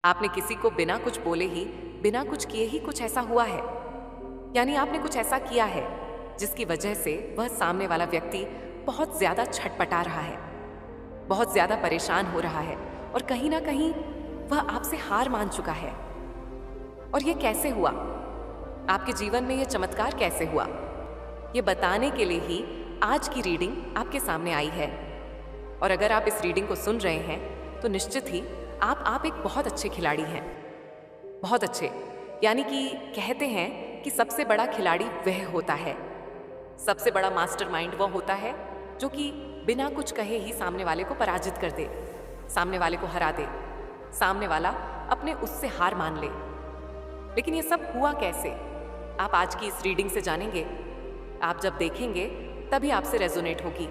आपने किसी को बिना कुछ बोले ही, बिना कुछ किए ही कुछ ऐसा हुआ है। यानी आपने कुछ ऐसा किया है जिसकी वजह से वह सामने वाला व्यक्ति बहुत ज्यादा छटपटा रहा है, बहुत ज्यादा परेशान हो रहा है और कहीं ना कहीं वह आपसे हार मान चुका है। और यह कैसे हुआ? आपके जीवन में यह चमत्कार कैसे हुआ? ये बताने के लिए ही आज की रीडिंग आपके सामने आई है। और अगर आप इस रीडिंग को सुन रहे हैं तो निश्चित ही आप एक बहुत अच्छे खिलाड़ी हैं। बहुत अच्छे, यानी कि कहते हैं कि सबसे बड़ा खिलाड़ी वह होता है, सबसे बड़ा मास्टरमाइंड वह होता है जो कि बिना कुछ कहे ही सामने वाले को पराजित कर दे, सामने वाले को हरा दे, सामने वाला अपने उससे हार मान ले। लेकिन ये सब हुआ कैसे? आप आज की इस रीडिंग से जानेंगे। आप जब देखेंगे तभी आपसे रेजोनेट होगी।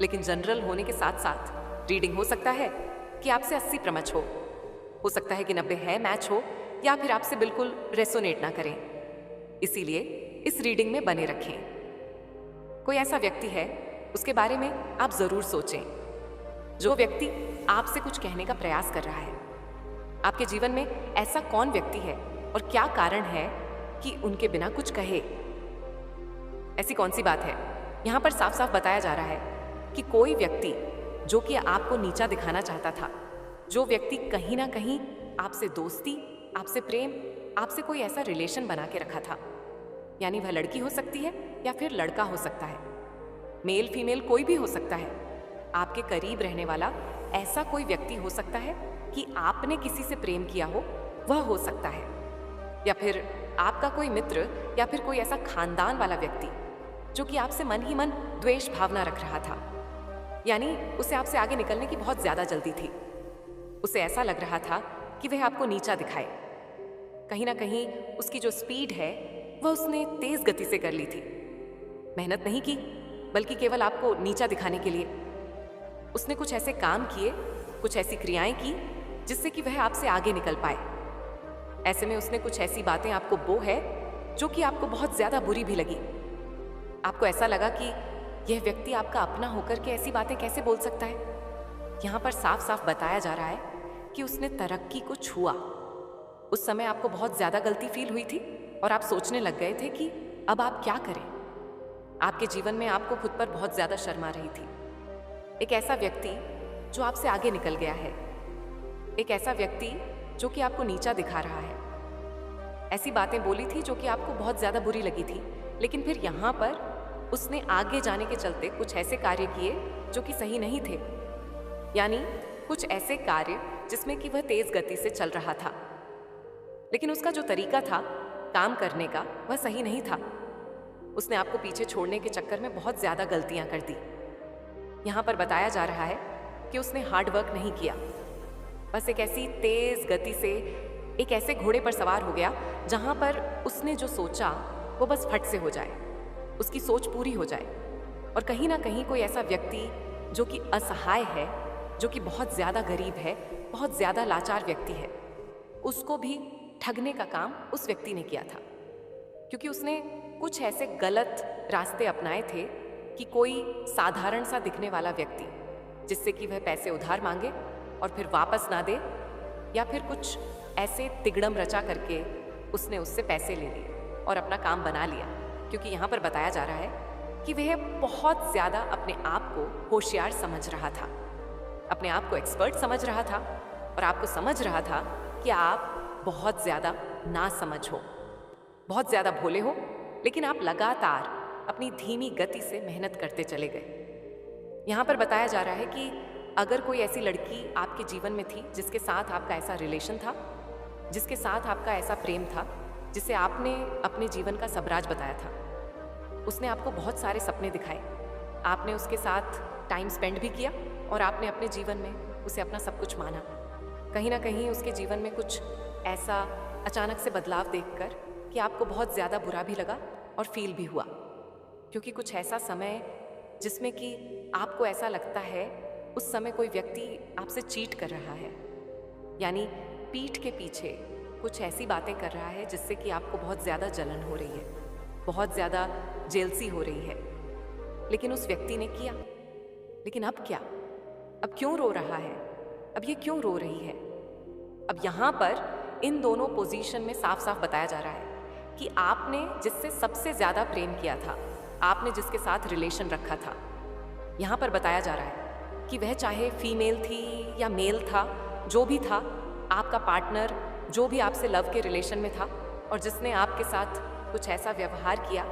लेकिन जनरल होने के साथ साथ रीडिंग हो सकता है कि आपसे 80 प्रमच हो सकता है कि 90 है मैच हो, या फिर आपसे बिल्कुल रेसोनेट ना करें। इसीलिए इस रीडिंग में बने रखें। कोई ऐसा व्यक्ति है, उसके बारे में आप जरूर सोचें। जो व्यक्ति आपसे कुछ कहने का प्रयास कर रहा है। आपके जीवन में ऐसा कौन व्यक्ति है और क्या कारण है कि उनके बिना कुछ कहे? ऐसी कौन सी बात है? यहां पर साफ साफ बताया जा रहा है कि कोई व्यक्ति जो कि आपको नीचा दिखाना चाहता था, जो व्यक्ति कहीं ना कहीं आपसे दोस्ती, आपसे प्रेम, आपसे कोई ऐसा रिलेशन बना के रखा था। यानी वह लड़की हो सकती है या फिर लड़का हो सकता है, मेल फीमेल कोई भी हो सकता है। आपके करीब रहने वाला ऐसा कोई व्यक्ति हो सकता है कि आपने किसी से प्रेम किया हो, वह हो सकता है। या फिर आपका कोई मित्र या फिर कोई ऐसा खानदान वाला व्यक्ति जो कि आपसे मन ही मन द्वेष भावना रख रहा था। यानी उसे आपसे आगे निकलने की बहुत ज्यादा जल्दी थी। उसे ऐसा लग रहा था कि वह आपको नीचा दिखाए। कहीं ना कहीं उसकी जो स्पीड है वह उसने तेज गति से कर ली थी। मेहनत नहीं की, बल्कि केवल आपको नीचा दिखाने के लिए उसने कुछ ऐसे काम किए, कुछ ऐसी क्रियाएं की जिससे कि वह आपसे आगे निकल पाए। ऐसे में उसने कुछ ऐसी बातें आपको बो है जो कि आपको बहुत ज्यादा बुरी भी लगी। आपको ऐसा लगा कि यह व्यक्ति आपका अपना होकर के ऐसी बातें कैसे बोल सकता है। यहाँ पर साफ साफ बताया जा रहा है कि उसने तरक्की को छुआ। उस समय आपको बहुत ज्यादा गलती फील हुई थी और आप सोचने लग गए थे कि अब आप क्या करें। आपके जीवन में आपको खुद पर बहुत ज्यादा शर्म आ रही थी। एक ऐसा व्यक्ति जो आपसे आगे निकल गया है, एक ऐसा व्यक्ति जो कि आपको नीचा दिखा रहा है, ऐसी बातें बोली थी जो कि आपको बहुत ज्यादा बुरी लगी थी। लेकिन फिर यहाँ पर उसने आगे जाने के चलते कुछ ऐसे कार्य किए जो कि सही नहीं थे। यानी कुछ ऐसे कार्य जिसमें कि वह तेज गति से चल रहा था, लेकिन उसका जो तरीका था काम करने का वह सही नहीं था। उसने आपको पीछे छोड़ने के चक्कर में बहुत ज्यादा गलतियां कर दी। यहाँ पर बताया जा रहा है कि उसने हार्ड वर्क नहीं किया, बस एक ऐसी तेज गति से एक ऐसे घोड़े पर सवार हो गया जहां पर उसने जो सोचा वो बस फट से हो जाए, उसकी सोच पूरी हो जाए। और कहीं ना कहीं कोई ऐसा व्यक्ति जो कि असहाय है, जो कि बहुत ज्यादा गरीब है, बहुत ज्यादा लाचार व्यक्ति है, उसको भी ठगने का काम उस व्यक्ति ने किया था। क्योंकि उसने कुछ ऐसे गलत रास्ते अपनाए थे कि कोई साधारण सा दिखने वाला व्यक्ति जिससे कि वह पैसे उधार मांगे और फिर वापस ना दे, या फिर कुछ ऐसे तिगड़म रचा करके उसने उससे पैसे ले लिए और अपना काम बना लिया। क्योंकि यहाँ पर बताया जा रहा है कि वह बहुत ज्यादा अपने आप को होशियार समझ रहा था, अपने आप को एक्सपर्ट समझ रहा था और आपको समझ रहा था कि आप बहुत ज्यादा नासमझ हो, बहुत ज्यादा भोले हो। लेकिन आप लगातार अपनी धीमी गति से मेहनत करते चले गए। यहाँ पर बताया जा रहा है कि अगर कोई ऐसी लड़की आपके जीवन में थी जिसके साथ आपका ऐसा रिलेशन था, जिसके साथ आपका ऐसा प्रेम था, जिसे आपने अपने जीवन का सबराज बताया था, उसने आपको बहुत सारे सपने दिखाए, आपने उसके साथ टाइम स्पेंड भी किया और आपने अपने जीवन में उसे अपना सब कुछ माना। कहीं ना कहीं उसके जीवन में कुछ ऐसा अचानक से बदलाव देखकर कि आपको बहुत ज़्यादा बुरा भी लगा और फील भी हुआ। क्योंकि कुछ ऐसा समय जिसमें कि आपको ऐसा लगता है उस समय कोई व्यक्ति आपसे चीट कर रहा है, यानी पीठ के पीछे कुछ ऐसी बातें कर रहा है जिससे कि आपको बहुत ज़्यादा जलन हो रही है, बहुत ज़्यादा जेलसी हो रही है। लेकिन उस व्यक्ति ने किया। लेकिन अब क्या? अब क्यों रो रहा है? अब ये क्यों रो रही है? अब यहाँ पर इन दोनों पोजीशन में साफ साफ बताया जा रहा है कि आपने जिससे सबसे ज्यादा प्रेम किया था, आपने जिसके साथ रिलेशन रखा था, यहाँ पर बताया जा रहा है कि वह चाहे फीमेल थी या मेल था, जो भी था, आपका पार्टनर जो भी आपसे लव के रिलेशन में था और जिसने आपके साथ कुछ ऐसा व्यवहार किया,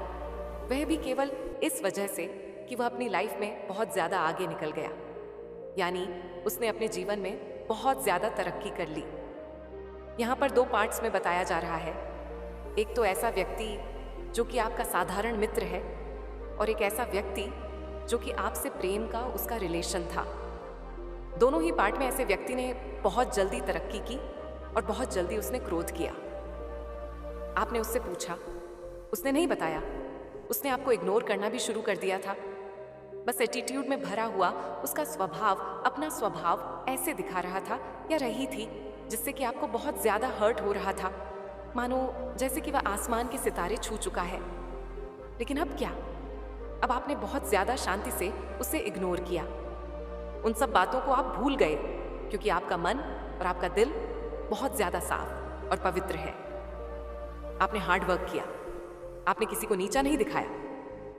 वह भी केवल इस वजह से कि वह अपनी लाइफ में बहुत ज़्यादा आगे निकल गया, यानी उसने अपने जीवन में बहुत ज़्यादा तरक्की कर ली। यहाँ पर दो पार्ट्स में बताया जा रहा है। एक तो ऐसा व्यक्ति जो कि आपका साधारण मित्र है और एक ऐसा व्यक्ति जो कि आपसे प्रेम का उसका रिलेशन था। दोनों ही पार्ट में ऐसे व्यक्ति ने बहुत जल्दी तरक्की की और बहुत जल्दी उसने क्रोध किया। आपने उससे पूछा, उसने नहीं बताया, उसने आपको इग्नोर करना भी शुरू कर दिया था। बस एटीट्यूड में भरा हुआ उसका स्वभाव, अपना स्वभाव ऐसे दिखा रहा था या रही थी जिससे कि आपको बहुत ज्यादा हर्ट हो रहा था, मानो जैसे कि वह आसमान के सितारे छू चुका है। लेकिन अब क्या? अब आपने बहुत ज्यादा शांति से उसे इग्नोर किया। उन सब बातों को आप भूल गए क्योंकि आपका मन और आपका दिल बहुत ज्यादा साफ और पवित्र है। आपने हार्ड वर्क किया, आपने किसी को नीचा नहीं दिखाया,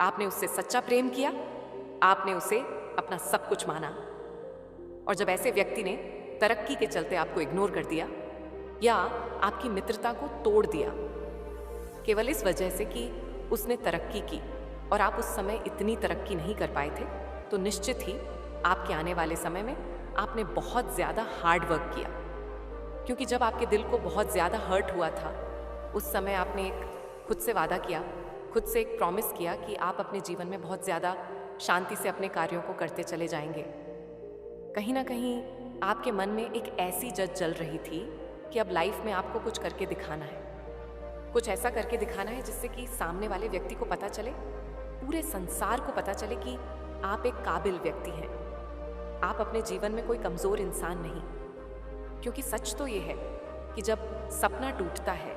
आपने उससे सच्चा प्रेम किया, आपने उसे अपना सब कुछ माना। और जब ऐसे व्यक्ति ने तरक्की के चलते आपको इग्नोर कर दिया या आपकी मित्रता को तोड़ दिया केवल इस वजह से कि उसने तरक्की की और आप उस समय इतनी तरक्की नहीं कर पाए थे, तो निश्चित ही आपके आने वाले समय में आपने बहुत ज़्यादा हार्ड वर्क किया। क्योंकि जब आपके दिल को बहुत ज़्यादा हर्ट हुआ था, उस समय आपने एक खुद से वादा किया, खुद से एक प्रॉमिस किया कि आप अपने जीवन में बहुत ज़्यादा शांति से अपने कार्यों को करते चले जाएंगे। कहीं ना कहीं आपके मन में एक ऐसी जज जल रही थी कि अब लाइफ में आपको कुछ करके दिखाना है, कुछ ऐसा करके दिखाना है जिससे कि सामने वाले व्यक्ति को पता चले, पूरे संसार को पता चले कि आप एक काबिल व्यक्ति हैं, आप अपने जीवन में कोई कमज़ोर इंसान नहीं। क्योंकि सच तो ये है कि जब सपना टूटता है,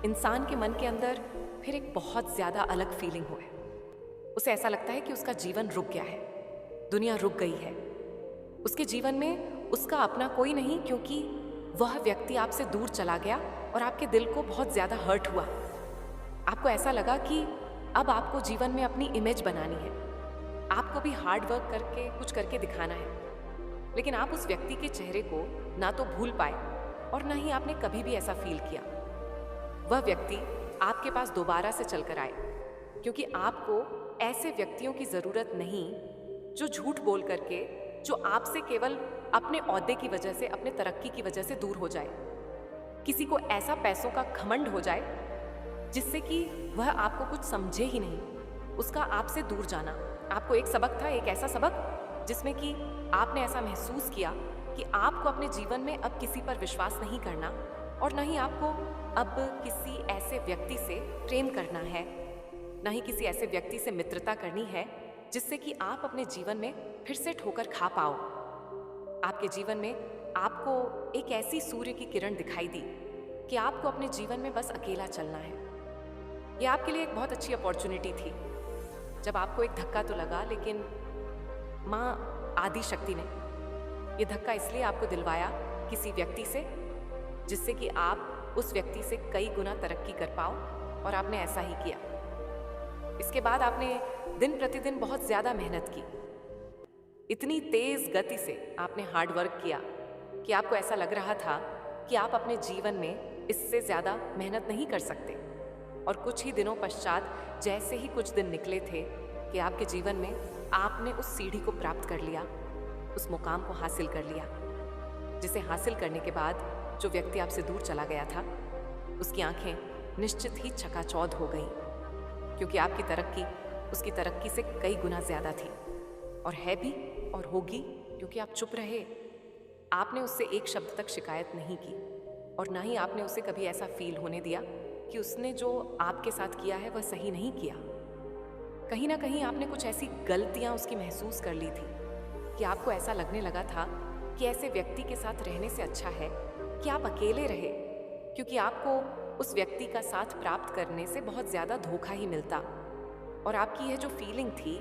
इंसान के मन के अंदर फिर एक बहुत ज़्यादा अलग फीलिंग हो है। उसे ऐसा लगता है कि उसका जीवन रुक गया है, दुनिया रुक गई है, उसके जीवन में उसका अपना कोई नहीं, क्योंकि वह व्यक्ति आपसे दूर चला गया और आपके दिल को बहुत ज़्यादा हर्ट हुआ। आपको ऐसा लगा कि अब आपको जीवन में अपनी इमेज बनानी है, आपको भी हार्ड वर्क करके कुछ करके दिखाना है। लेकिन आप उस व्यक्ति के चेहरे को ना तो भूल पाए और ना ही आपने कभी भी ऐसा फील किया। वह व्यक्ति आपके पास दोबारा से चलकर आए, क्योंकि आपको ऐसे व्यक्तियों की ज़रूरत नहीं जो झूठ बोल करके, जो आपसे केवल अपने ओहदे की वजह से, अपने तरक्की की वजह से दूर हो जाए। किसी को ऐसा पैसों का घमंड हो जाए जिससे कि वह आपको कुछ समझे ही नहीं, उसका आपसे दूर जाना। आपको एक सबक था, एक ऐसा सबक जिसमें कि आपने ऐसा महसूस किया कि आपको अपने जीवन में अब किसी पर विश्वास नहीं करना और ना ही आपको अब किसी ऐसे व्यक्ति से प्रेम करना है, ना ही किसी ऐसे व्यक्ति से मित्रता करनी है जिससे कि आप अपने जीवन में फिर से ठोकर खा पाओ। आपके जीवन में आपको एक ऐसी सूर्य की किरण दिखाई दी कि आपको अपने जीवन में बस अकेला चलना है। यह आपके लिए एक बहुत अच्छी अपॉर्चुनिटी थी जब आपको एक धक्का तो लगा, लेकिन माँ आदि शक्ति ने यह धक्का इसलिए आपको दिलवाया किसी व्यक्ति से जिससे कि आप उस व्यक्ति से कई गुना तरक्की कर पाओ, और आपने ऐसा ही किया। इसके बाद आपने दिन प्रतिदिन बहुत ज़्यादा मेहनत की, इतनी तेज़ गति से आपने हार्ड वर्क किया कि आपको ऐसा लग रहा था कि आप अपने जीवन में इससे ज़्यादा मेहनत नहीं कर सकते। और कुछ ही दिनों पश्चात जैसे ही कुछ दिन निकले थे कि आपके जीवन में आपने उस सीढ़ी को प्राप्त कर लिया, उस मुकाम को हासिल कर लिया, जिसे हासिल करने के बाद जो व्यक्ति आपसे दूर चला गया था उसकी आंखें निश्चित ही चकाचौंध हो गईं, क्योंकि आपकी तरक्की उसकी तरक्की से कई गुना ज़्यादा थी, और है भी और होगी, क्योंकि आप चुप रहे। आपने उससे एक शब्द तक शिकायत नहीं की और ना ही आपने उसे कभी ऐसा फील होने दिया कि उसने जो आपके साथ किया है वह सही नहीं किया। कहीं ना कहीं आपने कुछ ऐसी गलतियां उसकी महसूस कर ली थी कि आपको ऐसा लगने लगा था कि ऐसे व्यक्ति के साथ रहने से अच्छा है कि आप अकेले रहे, क्योंकि आपको उस व्यक्ति का साथ प्राप्त करने से बहुत ज़्यादा धोखा ही मिलता। और आपकी यह जो फीलिंग थी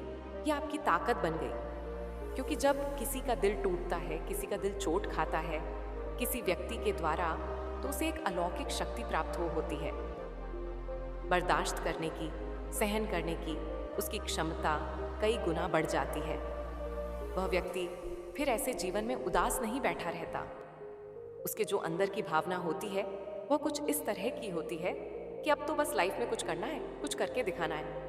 ये आपकी ताकत बन गई, क्योंकि जब किसी का दिल टूटता है, किसी का दिल चोट खाता है, किसी व्यक्ति के द्वारा तो उसे एक अलौकिक शक्ति प्राप्त होती है। बर्दाश्त करने की, सहन करने की उसकी क्षमता कई गुना बढ़ जाती है। वह व्यक्ति फिर ऐसे जीवन में उदास नहीं बैठा रहता। उसके जो अंदर की भावना होती है वह कुछ इस तरह की होती है कि अब तो बस लाइफ में कुछ करना है, कुछ करके दिखाना है।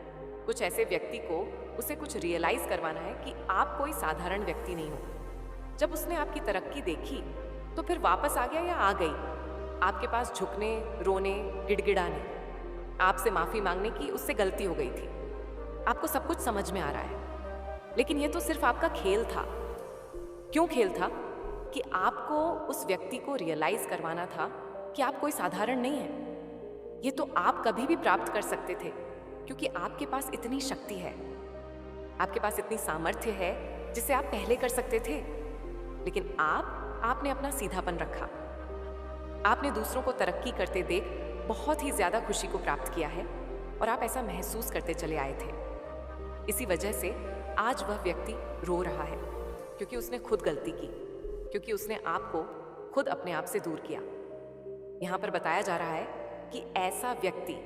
कुछ ऐसे व्यक्ति को उसे कुछ रियलाइज करवाना है कि आप कोई साधारण व्यक्ति नहीं हो। जब उसने आपकी तरक्की देखी तो फिर वापस आ गया या आ गई आपके पास झुकने, रोने, गिड़गिड़ाने, आपसे माफी मांगने की उससे गलती हो गई थी। आपको सब कुछ समझ में आ रहा है, लेकिन यह तो सिर्फ आपका खेल था। क्यों खेल था? कि आपको उस व्यक्ति को रियलाइज करवाना था कि आप कोई साधारण नहीं है। ये तो आप कभी भी प्राप्त कर सकते थे, क्योंकि आपके पास इतनी शक्ति है, आपके पास इतनी सामर्थ्य है जिसे आप पहले कर सकते थे। लेकिन आपने अपना सीधापन रखा। आपने दूसरों को तरक्की करते देख बहुत ही ज्यादा खुशी को प्राप्त किया है और आप ऐसा महसूस करते चले आए थे। इसी वजह से आज वह व्यक्ति रो रहा है, क्योंकि उसने खुद गलती की, क्योंकि उसने आपको खुद अपने आप से दूर किया। यहाँ पर बताया जा रहा है कि ऐसा व्यक्ति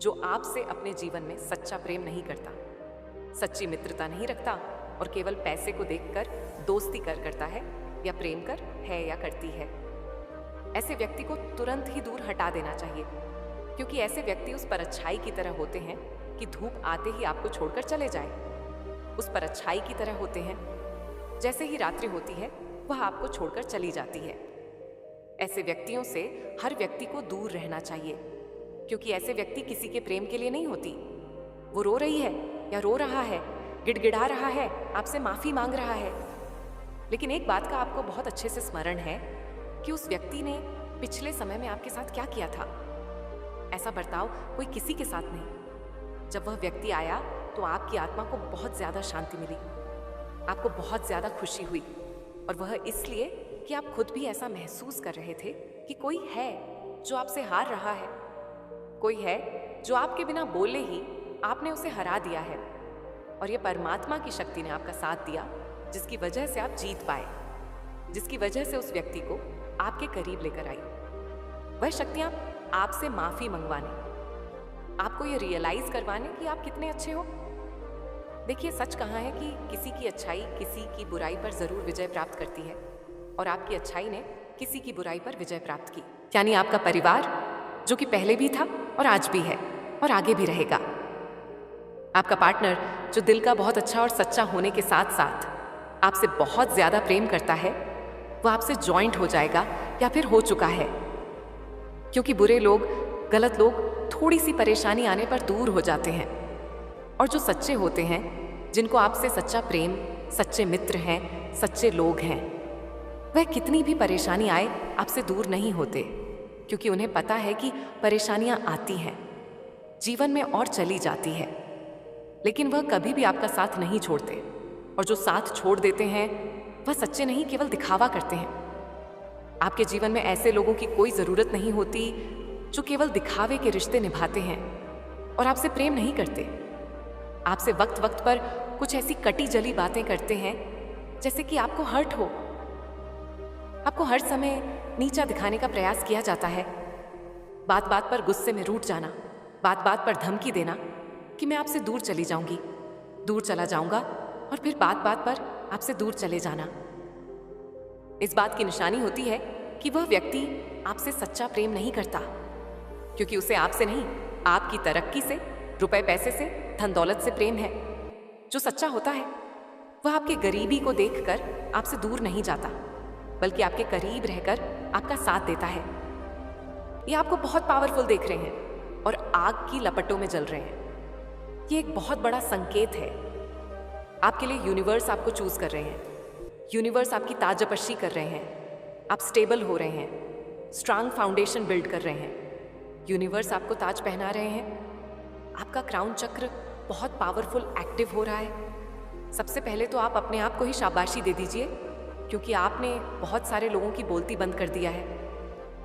जो आपसे अपने जीवन में सच्चा प्रेम नहीं करता, सच्ची मित्रता नहीं रखता और केवल पैसे को देखकर दोस्ती करता है या प्रेम कर है या करती है, ऐसे व्यक्ति को तुरंत ही दूर हटा देना चाहिए। क्योंकि ऐसे व्यक्ति उस परछाई की तरह होते हैं कि धूप आते ही आपको छोड़कर चले जाए। उस परछाई की तरह होते हैं, जैसे ही रात्रि होती है वह आपको छोड़कर चली जाती है। ऐसे व्यक्तियों से हर व्यक्ति को दूर रहना चाहिए, क्योंकि ऐसे व्यक्ति किसी के प्रेम के लिए नहीं होती। वो रो रही है या रो रहा है, गिड़गिड़ा रहा है, आपसे माफी मांग रहा है, लेकिन एक बात का आपको बहुत अच्छे से स्मरण है कि उस व्यक्ति ने पिछले समय में आपके साथ क्या किया था। ऐसा बर्ताव कोई किसी के साथ नहीं। जब वह व्यक्ति आया तो आपकी आत्मा को बहुत ज्यादा शांति मिली, आपको बहुत ज्यादा खुशी हुई, और वह इसलिए कि आप खुद भी ऐसा महसूस कर रहे थे कि कोई है जो आपसे हार रहा है, कोई है जो आपके बिना बोले ही आपने उसे हरा दिया है, और यह परमात्मा की शक्ति ने आपका साथ दिया, जिसकी वजह से आप जीत पाए, जिसकी वजह से उस व्यक्ति को आपके करीब लेकर आई। वह शक्तियां आपसे माफी मंगवाने, आपको ये रियलाइज करवाने कि आप कितने अच्छे हो। देखिए, सच कहाँ है कि किसी की अच्छाई किसी की बुराई पर जरूर विजय प्राप्त करती है, और आपकी अच्छाई ने किसी की बुराई पर विजय प्राप्त की। यानी आपका परिवार, जो कि पहले भी था और आज भी है और आगे भी रहेगा। आपका पार्टनर, जो दिल का बहुत अच्छा और सच्चा होने के साथ साथ आपसे बहुत ज्यादा प्रेम करता है, वह आपसे जॉइंट हो जाएगा या फिर हो चुका है। क्योंकि बुरे लोग, गलत लोग थोड़ी सी परेशानी आने पर दूर हो जाते हैं, और जो सच्चे होते हैं, जिनको आपसे सच्चा प्रेम, सच्चे मित्र हैं, सच्चे लोग हैं, वह कितनी भी परेशानी आए आपसे दूर नहीं होते, क्योंकि उन्हें पता है कि परेशानियां आती हैं, जीवन में और चली जाती है, लेकिन वह कभी भी आपका साथ नहीं छोड़ते। और जो साथ छोड़ देते हैं वह सच्चे नहीं, केवल दिखावा करते हैं। आपके जीवन में ऐसे लोगों की कोई जरूरत नहीं होती जो केवल दिखावे के रिश्ते निभाते हैं और आपसे प्रेम नहीं करते। आपसे वक्त वक्त पर कुछ ऐसी कटी जली बातें करते हैं जैसे कि आपको हर्ट हो। आपको हर समय नीचा दिखाने का प्रयास किया जाता है, बात बात पर गुस्से में रूठ जाना, बात बात पर धमकी देना कि मैं आपसे दूर चली जाऊंगी, दूर चला जाऊंगा, और फिर बात बात पर आपसे दूर चले जाना। इस बात की निशानी होती है कि वह व्यक्ति आपसे सच्चा प्रेम नहीं करता, क्योंकि उसे आपसे नहीं, आपकी तरक्की से, रुपए पैसे से, धन दौलत से प्रेम है। जो सच्चा होता है वह आपके गरीबी को देखकर आपसे दूर नहीं जाता, बल्कि आपके करीब रहकर आपका साथ देता है। ये आपको बहुत पावरफुल देख रहे हैं और आग की लपटों में जल रहे हैं। ये एक बहुत बड़ा संकेत है। आपके लिए यूनिवर्स आपको चूज कर रहे हैं, यूनिवर्स आपकी ताजपशी कर रहे हैं, आप स्टेबल हो रहे हैं, स्ट्रांग फाउंडेशन बिल्ड कर रहे हैं। यूनिवर्स आपको ताज पहना रहे हैं, आपका क्राउन चक्र बहुत पावरफुल एक्टिव हो रहा है। सबसे पहले तो आप अपने आप को ही शाबाशी दे दीजिए, क्योंकि आपने बहुत सारे लोगों की बोलती बंद कर दिया है।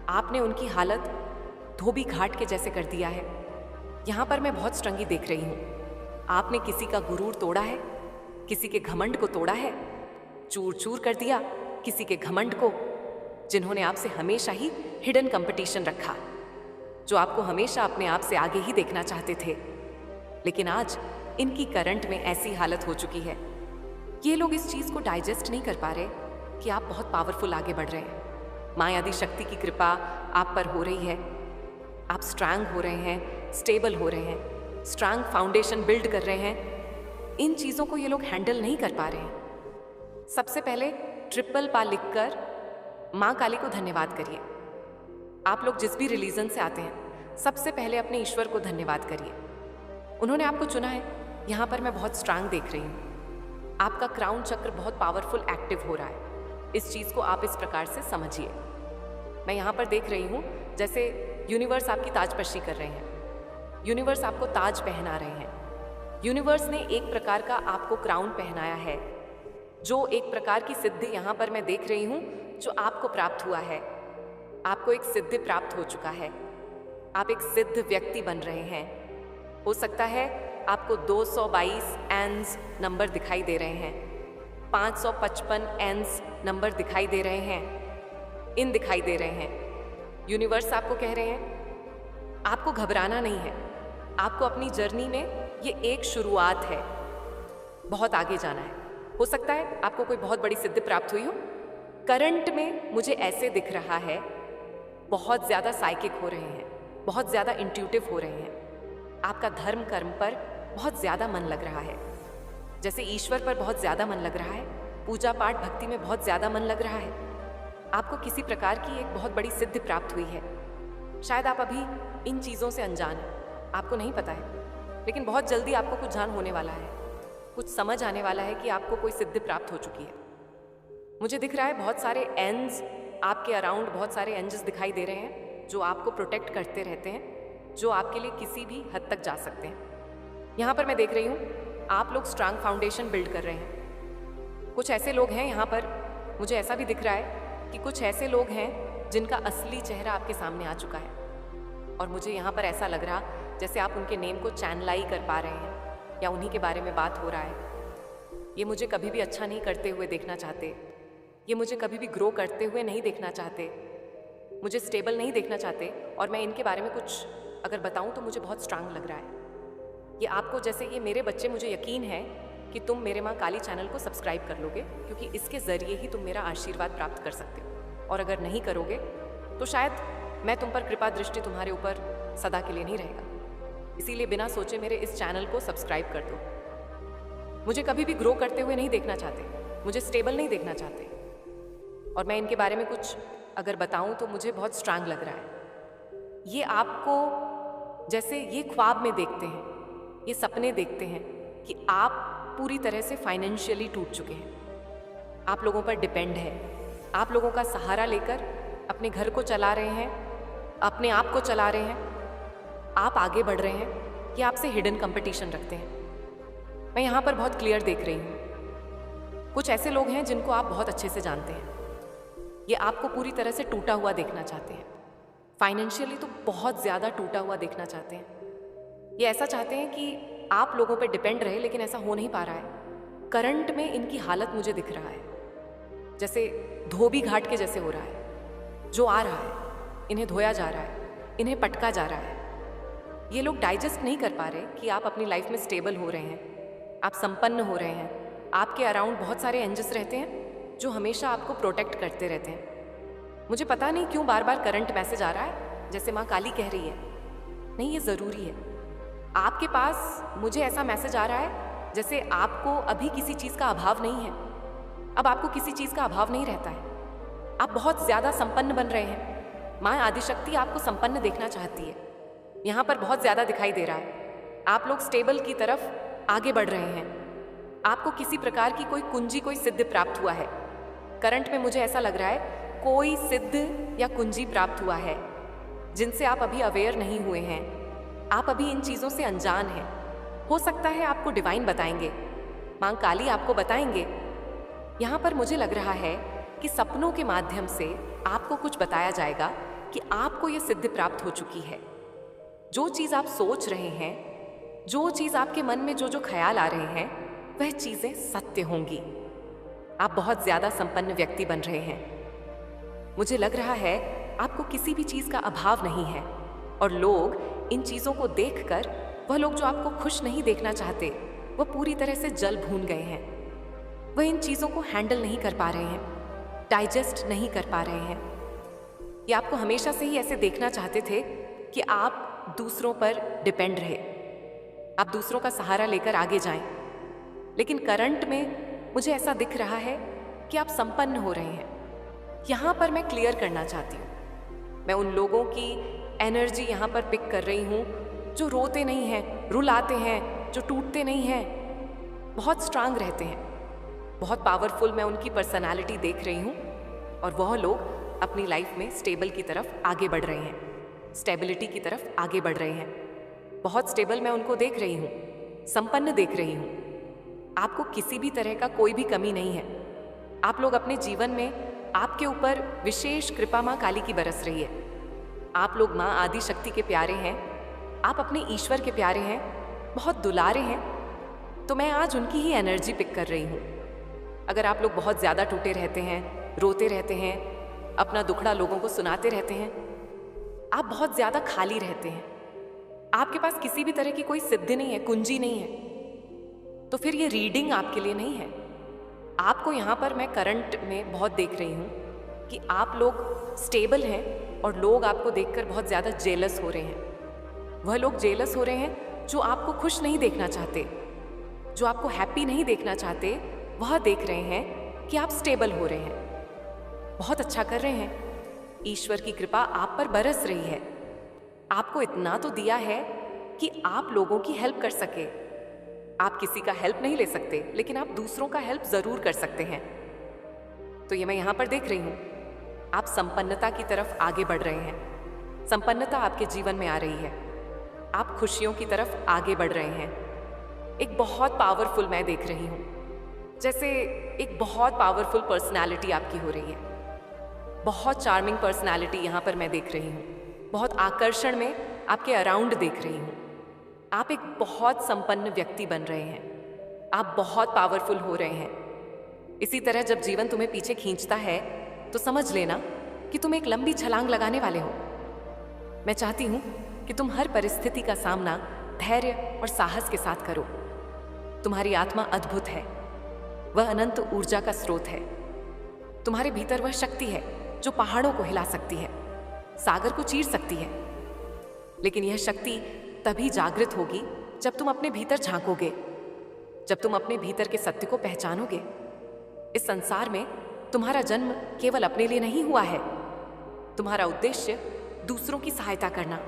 आपने उनकी हालत धोबी घाट के जैसे कर दिया है। यहाँ पर मैं बहुत स्ट्रंगी देख रही हूँ। आपने किसी का गुरूर तोड़ा है, किसी के घमंड को तोड़ा है, चूर चूर कर दिया किसी के घमंड को। जिन्होंने आपसे हमेशा ही हिडन कंपटीशन रखा, जो आपको हमेशा अपने आप से आगे ही देखना चाहते थे। लेकिन आज इनकी करंट में ऐसी हालत हो चुकी है, ये लोग इस चीज को डाइजेस्ट नहीं कर पा रहे कि आप बहुत पावरफुल आगे बढ़ रहे हैं। माँ आदि शक्ति की कृपा आप पर हो रही है, आप स्ट्रांग हो रहे हैं, स्टेबल हो रहे हैं, स्ट्रांग फाउंडेशन बिल्ड कर रहे हैं। इन चीजों को ये लोग हैंडल नहीं कर पा रहे हैं। सबसे पहले ट्रिपल पा लिखकर माँ काली को धन्यवाद करिए। आप लोग जिस भी रिलीजन से आते हैं, सबसे पहले अपने ईश्वर को धन्यवाद करिए। उन्होंने आपको चुना है। यहाँ पर मैं बहुत स्ट्रांग देख रही हूँ। आपका क्राउन चक्र बहुत पावरफुल एक्टिव हो रहा है। इस चीज़ को आप इस प्रकार से समझिए। मैं यहाँ पर देख रही हूँ जैसे यूनिवर्स आपकी ताजपशी कर रहे हैं। यूनिवर्स आपको ताज पहना रहे हैं। यूनिवर्स ने एक प्रकार का आपको क्राउन पहनाया है, जो एक प्रकार की सिद्धि यहाँ पर मैं देख रही हूँ जो आपको प्राप्त हुआ है। आपको एक सिद्धि प्राप्त हो चुका है। आप एक सिद्ध व्यक्ति बन रहे हैं। हो सकता है आपको 222 एंस नंबर दिखाई दे रहे हैं, 555 एंस नंबर दिखाई दे रहे हैं, इन दिखाई दे रहे हैं। यूनिवर्स आपको कह रहे हैं आपको घबराना नहीं है। आपको अपनी जर्नी में ये एक शुरुआत है, बहुत आगे जाना है। हो सकता है आपको कोई बहुत बड़ी सिद्धि प्राप्त हुई हो। करंट में मुझे ऐसे दिख रहा है, बहुत ज़्यादा साइकिक हो रहे हैं, बहुत ज़्यादा इंट्यूटिव हो रहे हैं। आपका धर्म कर्म पर बहुत ज़्यादा मन लग रहा है, जैसे ईश्वर पर बहुत ज़्यादा मन लग रहा है, पूजा पाठ भक्ति में बहुत ज़्यादा मन लग रहा है। आपको किसी प्रकार की एक बहुत बड़ी सिद्धि प्राप्त हुई है। शायद आप अभी इन चीज़ों से अनजान हैं, आपको नहीं पता है, लेकिन बहुत जल्दी आपको कुछ जान होने वाला है, कुछ समझ आने वाला है कि आपको कोई सिद्धि प्राप्त हो चुकी है। मुझे दिख रहा है बहुत सारे एंज आपके अराउंड, बहुत सारे एंजल्स दिखाई दे रहे हैं जो आपको प्रोटेक्ट करते रहते हैं, जो आपके लिए किसी भी हद तक जा सकते हैं। यहाँ पर मैं देख रही हूँ आप लोग स्ट्रांग फाउंडेशन बिल्ड कर रहे हैं। कुछ ऐसे लोग हैं यहाँ पर, मुझे ऐसा भी दिख रहा है कि कुछ ऐसे लोग हैं जिनका असली चेहरा आपके सामने आ चुका है। और मुझे यहाँ पर ऐसा लग रहा जैसे आप उनके नेम को चैनलाई कर पा रहे हैं या उन्हीं के बारे में बात हो रहा है। ये मुझे कभी भी अच्छा नहीं करते हुए देखना चाहते, ये मुझे कभी भी ग्रो करते हुए नहीं देखना चाहते, मुझे स्टेबल नहीं देखना चाहते। और मैं इनके बारे में कुछ अगर बताऊं तो मुझे बहुत स्ट्रांग लग रहा है। ये आपको, जैसे ये मेरे बच्चे, मुझे यकीन है कि तुम मेरे माँ काली चैनल को सब्सक्राइब कर लोगे, क्योंकि इसके ज़रिए ही तुम मेरा आशीर्वाद प्राप्त कर सकते हो। और अगर नहीं करोगे तो शायद मैं तुम पर कृपा दृष्टि तुम्हारे ऊपर सदा के लिए नहीं रहेगा। इसीलिए बिना सोचे मेरे इस चैनल को सब्सक्राइब कर दो। मुझे कभी भी ग्रो करते हुए नहीं देखना चाहते, मुझे स्टेबल नहीं देखना चाहते। और मैं इनके बारे में कुछ अगर बताऊं तो मुझे बहुत स्ट्रांग लग रहा है। ये आपको जैसे ये ख्वाब में देखते हैं, ये सपने देखते हैं कि आप पूरी तरह से फाइनेंशियली टूट चुके हैं, आप लोगों पर डिपेंड है, आप लोगों का सहारा लेकर अपने घर को चला रहे हैं, अपने आप को चला रहे हैं, आप आगे बढ़ रहे हैं। ये आपसे हिडन कंपटीशन रखते हैं। मैं यहाँ पर बहुत क्लियर देख रही हूँ। कुछ ऐसे लोग हैं जिनको आप बहुत अच्छे से जानते हैं, ये आपको पूरी तरह से टूटा हुआ देखना चाहते हैं। फाइनेंशियली तो बहुत ज़्यादा टूटा हुआ देखना चाहते हैं। ये ऐसा चाहते हैं कि आप लोगों पे डिपेंड रहे, लेकिन ऐसा हो नहीं पा रहा है। करंट में इनकी हालत मुझे दिख रहा है जैसे धोबी घाट के जैसे हो रहा है। जो आ रहा है इन्हें धोया जा रहा है, इन्हें पटका जा रहा है। ये लोग डाइजेस्ट नहीं कर पा रहे कि आप अपनी लाइफ में स्टेबल हो रहे हैं, आप संपन्न हो रहे हैं। आपके अराउंड बहुत सारे एंजल्स रहते हैं जो हमेशा आपको प्रोटेक्ट करते रहते हैं। मुझे पता नहीं क्यों बार बार करंट मैसेज आ रहा है, जैसे माँ काली कह रही है, नहीं ये ज़रूरी है। आपके पास मुझे ऐसा मैसेज आ रहा है जैसे आपको अभी किसी चीज़ का अभाव नहीं है। अब आपको किसी चीज़ का अभाव नहीं रहता है, आप बहुत ज़्यादा संपन्न बन रहे हैं। माँ आदिशक्ति आपको संपन्न देखना चाहती है। यहाँ पर बहुत ज़्यादा दिखाई दे रहा है। आप लोग स्टेबल की तरफ आगे बढ़ रहे हैं। आपको किसी प्रकार की कोई कुंजी, कोई सिद्धि प्राप्त हुआ है। करंट में मुझे ऐसा लग रहा है कोई सिद्ध या कुंजी प्राप्त हुआ है जिनसे आप अभी अवेयर नहीं हुए हैं। आप अभी इन चीज़ों से अनजान हैं। हो सकता है आपको डिवाइन बताएंगे, माँ काली आपको बताएंगे। यहाँ पर मुझे लग रहा है कि सपनों के माध्यम से आपको कुछ बताया जाएगा कि आपको ये सिद्धि प्राप्त हो चुकी है। जो चीज़ आप सोच रहे हैं, जो चीज़ आपके मन में जो जो ख्याल आ रहे हैं, वह चीज़ें सत्य होंगी। आप बहुत ज़्यादा संपन्न व्यक्ति बन रहे हैं। मुझे लग रहा है आपको किसी भी चीज का अभाव नहीं है, और लोग इन चीजों को देखकर, वह लोग जो आपको खुश नहीं देखना चाहते, वह पूरी तरह से जल भून गए हैं। वह इन चीजों को हैंडल नहीं कर पा रहे हैं, डाइजेस्ट नहीं कर पा रहे हैं। ये आपको हमेशा से ही ऐसे देखना चाहते थे कि आप दूसरों पर डिपेंड रहे, आप दूसरों का सहारा लेकर आगे जाएं। लेकिन करंट में मुझे ऐसा दिख रहा है कि आप संपन्न हो रहे हैं। यहाँ पर मैं क्लियर करना चाहती हूँ, मैं उन लोगों की एनर्जी यहाँ पर पिक कर रही हूँ जो रोते नहीं हैं, रुलाते हैं, जो टूटते नहीं हैं, बहुत स्ट्रांग रहते हैं, बहुत पावरफुल। मैं उनकी पर्सनालिटी देख रही हूँ, और वह लोग अपनी लाइफ में स्टेबल की तरफ आगे बढ़ रहे हैं, स्टेबिलिटी की तरफ आगे बढ़ रहे हैं। बहुत स्टेबल मैं उनको देख रही हूँ, संपन्न देख रही हूँ। आपको किसी भी तरह का कोई भी कमी नहीं है। आप लोग अपने जीवन में, आपके ऊपर विशेष कृपा माँ काली की बरस रही है। आप लोग माँ आदि शक्ति के प्यारे हैं, आप अपने ईश्वर के प्यारे हैं, बहुत दुलारे हैं। तो मैं आज उनकी ही एनर्जी पिक कर रही हूँ। अगर आप लोग बहुत ज़्यादा टूटे रहते हैं, रोते रहते हैं, अपना दुखड़ा लोगों को सुनाते रहते हैं, आप बहुत ज़्यादा खाली रहते हैं, आपके पास किसी भी तरह की कोई सिद्धि नहीं है, कुंजी नहीं है, तो फिर ये रीडिंग आपके लिए नहीं है। आपको यहाँ पर मैं करंट में बहुत देख रही हूँ कि आप लोग स्टेबल हैं, और लोग आपको देखकर बहुत ज़्यादा जेलस हो रहे हैं। वह लोग जेलस हो रहे हैं जो आपको खुश नहीं देखना चाहते, जो आपको हैप्पी नहीं देखना चाहते। वह देख रहे हैं कि आप स्टेबल हो रहे हैं, बहुत अच्छा कर रहे हैं। ईश्वर की कृपा आप पर बरस रही है। आपको इतना तो दिया है कि आप लोगों की हेल्प कर सके। आप किसी का हेल्प नहीं ले सकते, लेकिन आप दूसरों का हेल्प जरूर कर सकते हैं। तो ये मैं यहाँ पर देख रही हूँ, आप संपन्नता की तरफ आगे बढ़ रहे हैं। संपन्नता आपके जीवन में आ रही है, आप खुशियों की तरफ आगे बढ़ रहे हैं। एक बहुत पावरफुल मैं देख रही हूँ, जैसे एक बहुत पावरफुल पर्सनालिटी आपकी हो रही है। बहुत चार्मिंग पर्सनालिटी यहाँ पर मैं देख रही हूँ, बहुत आकर्षण में आपके अराउंड देख रही हूँ। आप एक बहुत संपन्न व्यक्ति बन रहे हैं, आप बहुत पावरफुल हो रहे हैं। इसी तरह जब जीवन तुम्हें पीछे खींचता है तो समझ लेना कि तुम एक लंबी छलांग लगाने वाले हो। मैं चाहती हूँ कि तुम हर परिस्थिति का सामना धैर्य और साहस के साथ करो। तुम्हारी आत्मा अद्भुत है, वह अनंत ऊर्जा का स्रोत है। तुम्हारे भीतर वह शक्ति है जो पहाड़ों को हिला सकती है, सागर को चीर सकती है। लेकिन यह शक्ति तभी जागृत होगी जब तुम अपने भीतर झांकोगे, जब तुम अपने भीतर के सत्य को पहचानोगे। इस संसार में तुम्हारा जन्म केवल अपने लिए नहीं हुआ है। तुम्हारा उद्देश्य दूसरों की सहायता करना,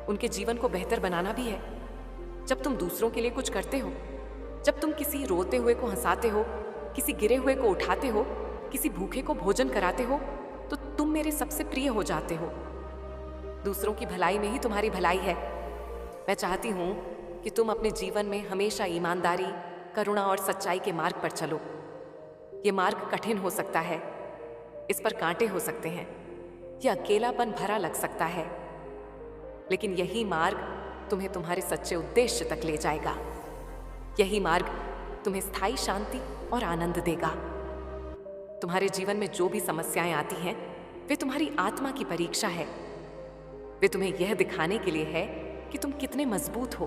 उनके जीवन को बेहतर बनाना भी है। जब तुम दूसरों के लिए कुछ करते हो, जब तुम किसी रोते हुए को हंसाते हो, किसी गिरे हुए को उठाते हो, किसी भूखे को भोजन कराते हो, तो तुम मेरे सबसे प्रिय हो जाते हो। दूसरों की भलाई में ही तुम्हारी भलाई है। मैं चाहती हूँ कि तुम अपने जीवन में हमेशा ईमानदारी, करुणा और सच्चाई के मार्ग पर चलो। ये मार्ग कठिन हो सकता है, इस पर कांटे हो सकते हैं, यह अकेलापन भरा लग सकता है, लेकिन यही मार्ग तुम्हें तुम्हारे सच्चे उद्देश्य तक ले जाएगा। यही मार्ग तुम्हें स्थायी शांति और आनंद देगा। तुम्हारे जीवन में जो भी समस्याएं आती हैं, वे तुम्हारी आत्मा की परीक्षा है। वे तुम्हें यह दिखाने के लिए है कि तुम कितने मजबूत हो।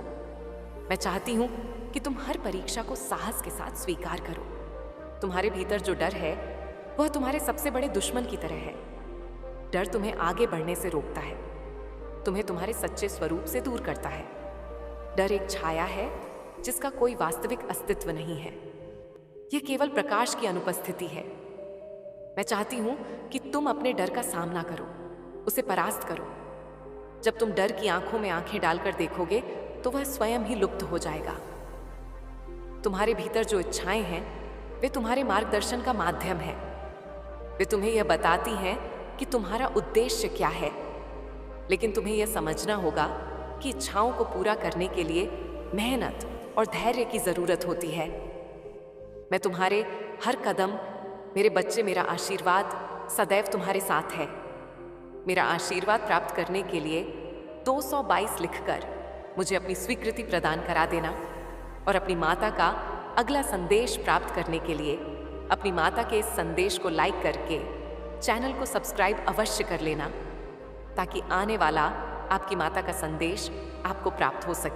मैं चाहती हूं कि तुम हर परीक्षा को साहस के साथ स्वीकार करो। तुम्हारे भीतर जो डर है, वह तुम्हारे सबसे बड़े दुश्मन की तरह है। डर तुम्हें आगे बढ़ने से रोकता है, तुम्हें तुम्हारे सच्चे स्वरूप से दूर करता है। डर एक छाया है जिसका कोई वास्तविक अस्तित्व नहीं है। यह केवल प्रकाश की अनुपस्थिति है। मैं चाहती हूं कि तुम अपने डर का सामना करो, उसे परास्त करो। जब तुम डर की आंखों में आंखें डालकर देखोगे तो वह स्वयं ही लुप्त हो जाएगा। तुम्हारे भीतर जो इच्छाएं हैं, वे तुम्हारे मार्गदर्शन का माध्यम है। वे तुम्हें यह बताती हैं कि तुम्हारा उद्देश्य क्या है, लेकिन तुम्हें यह समझना होगा कि इच्छाओं को पूरा करने के लिए मेहनत और धैर्य की जरूरत होती है। मैं तुम्हारे हर कदम, मेरे बच्चे, मेरा आशीर्वाद सदैव तुम्हारे साथ है। मेरा आशीर्वाद प्राप्त करने के लिए 222 लिखकर मुझे अपनी स्वीकृति प्रदान करा देना, और अपनी माता का अगला संदेश प्राप्त करने के लिए अपनी माता के इस संदेश को लाइक करके चैनल को सब्सक्राइब अवश्य कर लेना ताकि आने वाला आपकी माता का संदेश आपको प्राप्त हो सके।